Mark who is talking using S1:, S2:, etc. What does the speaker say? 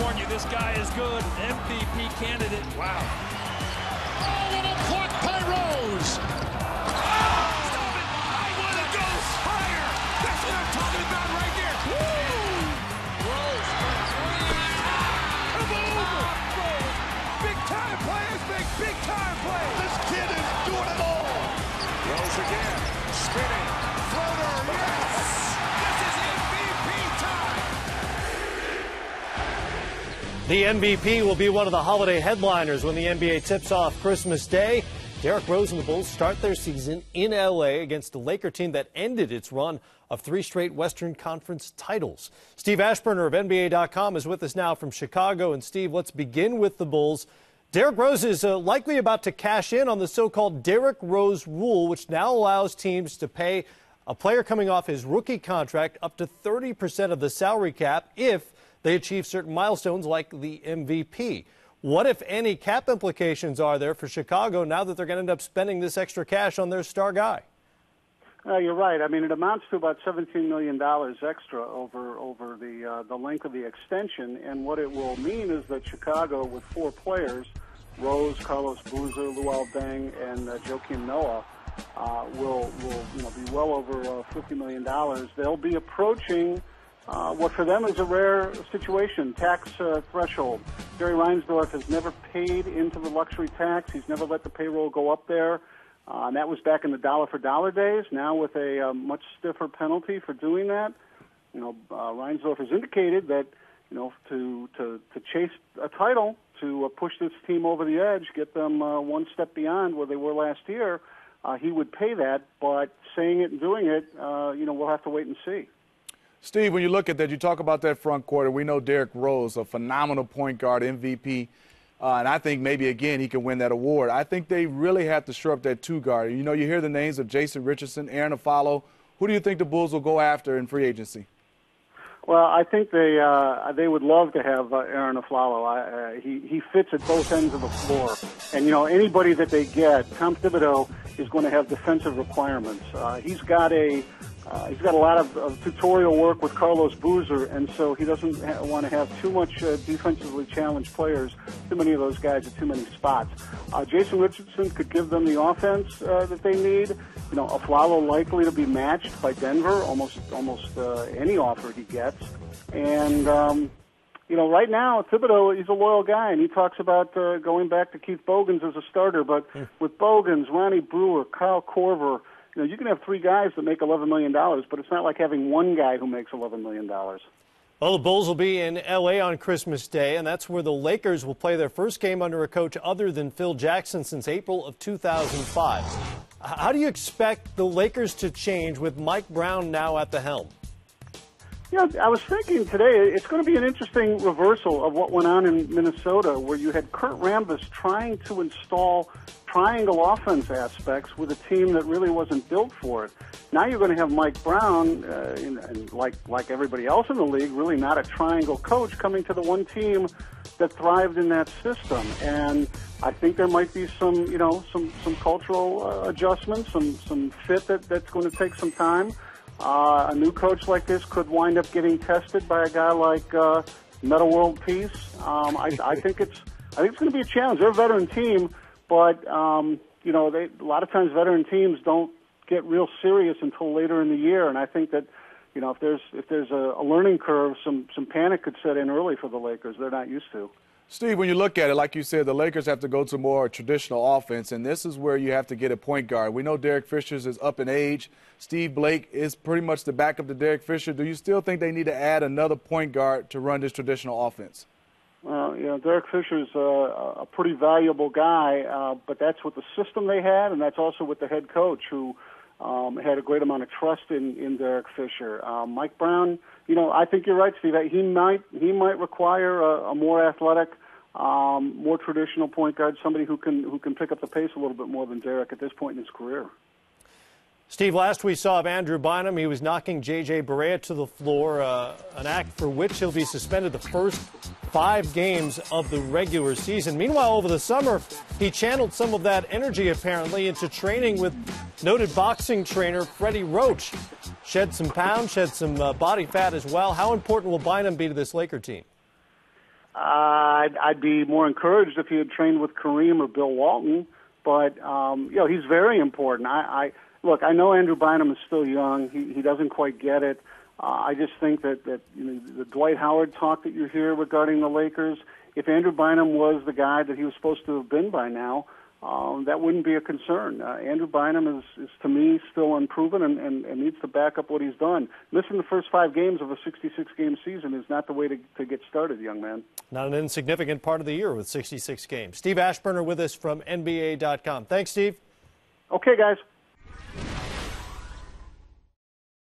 S1: warn you, this guy is good. MVP candidate. Wow.
S2: Oh, and a block by Rose.
S1: I want to go higher. That's what I'm talking about right here. Woo! Rose. Big time players make big time plays.
S2: This kid is doing it all.
S1: Rose again. Spinning. Floater. Yes. This is MVP time.
S3: The MVP will be one of the holiday headliners when the NBA tips off Christmas Day. Derrick Rose and the Bulls start their season in L.A. against a Laker team that ended its run of 3 straight Western Conference titles. Steve Aschburner of NBA.com is with us now from Chicago. And Steve, let's begin with the Bulls. Derrick Rose is likely about to cash in on the so-called Derrick Rose rule, which now allows teams to pay a player coming off his rookie contract up to 30% of the salary cap if they achieve certain milestones like the MVP. What, if any, cap implications are there for Chicago now that they're going to end up spending this extra cash on their star guy?
S4: You're right. I mean, it amounts to about $17 million extra over the length of the extension. And what it will mean is that Chicago, with 4 players, Rose, Carlos Boozer, Luol Deng, and Joakim Noah, will be well over $50 million. They'll be approaching what for them is a rare situation, tax threshold. Jerry Reinsdorf has never paid into the luxury tax. He's never let the payroll go up there. And that was back in the dollar-for-dollar days. Now with a much stiffer penalty for doing that, Reinsdorf has indicated that, to chase a title, to push this team over the edge, get them one step beyond where they were last year, he would pay that. But saying it and doing it, we'll have to wait and see.
S5: Steve, when you look at that, you talk about that front court, and we know Derrick Rose, a phenomenal point guard, MVP, and I think maybe, again, he can win that award. I think they really have to shore up that 2 guard. You hear the names of Jason Richardson, Aaron Aflalo. Who do you think the Bulls will go after in free agency?
S4: Well, I think they would love to have Aaron Aflalo. He fits at both ends of the floor. And, anybody that they get, Tom Thibodeau is going to have defensive requirements. He's got a lot of tutorial work with Carlos Boozer, and so he doesn't want to have too much defensively challenged players, too many of those guys at too many spots. Jason Richardson could give them the offense that they need. Aflalo likely to be matched by Denver, almost any offer he gets. And, right now, Thibodeau, he's a loyal guy, and he talks about going back to Keith Bogans as a starter. But with Bogans, Ronnie Brewer, Kyle Korver, you can have 3 guys that make $11 million, but it's not like having one guy who makes $11 million.
S3: Well, the Bulls will be in L.A. on Christmas Day, and that's where the Lakers will play their first game under a coach other than Phil Jackson since April of 2005. How do you expect the Lakers to change with Mike Brown now at the helm?
S4: I was thinking today it's going to be an interesting reversal of what went on in Minnesota, where you had Kurt Rambis trying to install triangle offense aspects with a team that really wasn't built for it. Now you're going to have Mike Brown, and like everybody else in the league, really not a triangle coach, coming to the one team that thrived in that system. And I think there might be some cultural adjustments, some fit that's going to take some time. A new coach like this could wind up getting tested by a guy like Metta World Peace. I think it's going to be a challenge. They're a veteran team, but a lot of times veteran teams don't get real serious until later in the year. And I think that if there's a learning curve, some panic could set in early for the Lakers. They're not used to.
S5: Steve, when you look at it, like you said, the Lakers have to go to more traditional offense, and this is where you have to get a point guard. We know Derek Fisher is up in age. Steve Blake is pretty much the backup to Derek Fisher. Do you still think they need to add another point guard to run this traditional offense?
S4: Well, Derek Fisher's a pretty valuable guy, but that's with the system they had, and that's also with the head coach who had a great amount of trust in Derek Fisher. Mike Brown, I think you're right, Steve. He might require a more athletic, more traditional point guard, somebody who can pick up the pace a little bit more than Derek at this point in his career.
S3: Steve, last we saw of Andrew Bynum, he was knocking J.J. Barea to the floor, an act for which he'll be suspended the first 5 games of the regular season. Meanwhile, over the summer, he channeled some of that energy, apparently, into training with noted boxing trainer Freddie Roach. Shed some pounds, shed some body fat as well. How important will Bynum be to this Laker team?
S4: I'd be more encouraged if he had trained with Kareem or Bill Walton. But he's very important. Look, I know Andrew Bynum is still young. He doesn't quite get it. I just think that the Dwight Howard talk that you hear regarding the Lakers, if Andrew Bynum was the guy that he was supposed to have been by now, that wouldn't be a concern. Andrew Bynum is to me, still unproven and needs to back up what he's done. Missing the first 5 games of a 66-game season is not the way to get started, young man.
S3: Not an insignificant part of the year with 66 games. Steve Aschburner with us from NBA.com. Thanks, Steve.
S4: Okay, guys.